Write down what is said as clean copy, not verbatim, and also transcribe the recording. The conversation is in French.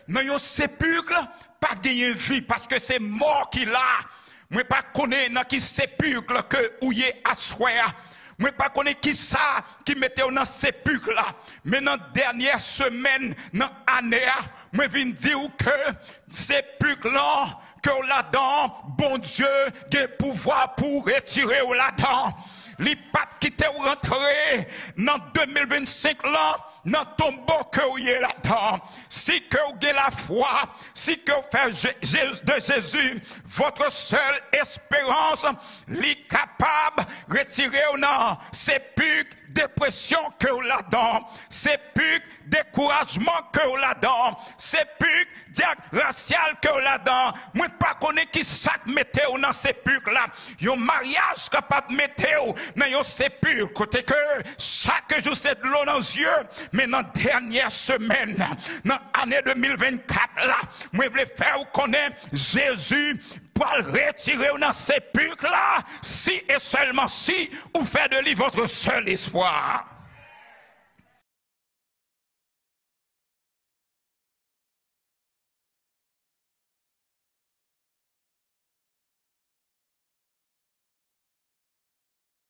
dans un sépulcre, pas gagner vie parce que c'est mort qui l'a. Moi pas connaître dans qui sépulcre que ou y est assoir. Moi pas connaître qui ça qui mettait dans sépulcre là. Mais dans dernière semaine, dans année, moi viens dire que sépulcre là que là-dedans, bon Dieu, a pouvoir pour retirer là-dedans. Les papes qui étaient rentrés dans 2025 là, dans ton tombeau que vous êtes là-dedans. Si que vous avez la foi, si que vous faites de Jésus votre seule espérance, les capable de retirer dans sépulcre dépression que vous là-dedans, sépulcre découragement que vous là-dedans, sépulcre racial que vous là-dedans. Moi pas connaître qui ça mettez dans sépulcre là. Un mariage capable de mettre dans un sépulcre côté que chaque jour c'est de l'eau dans les yeux. Mais dans la dernière semaine, dans l'année 2024, là, moi, je voulais faire connaître Jésus pour le retirer dans ces sépulcre là, si et seulement si, ou faire de lui votre seul espoir.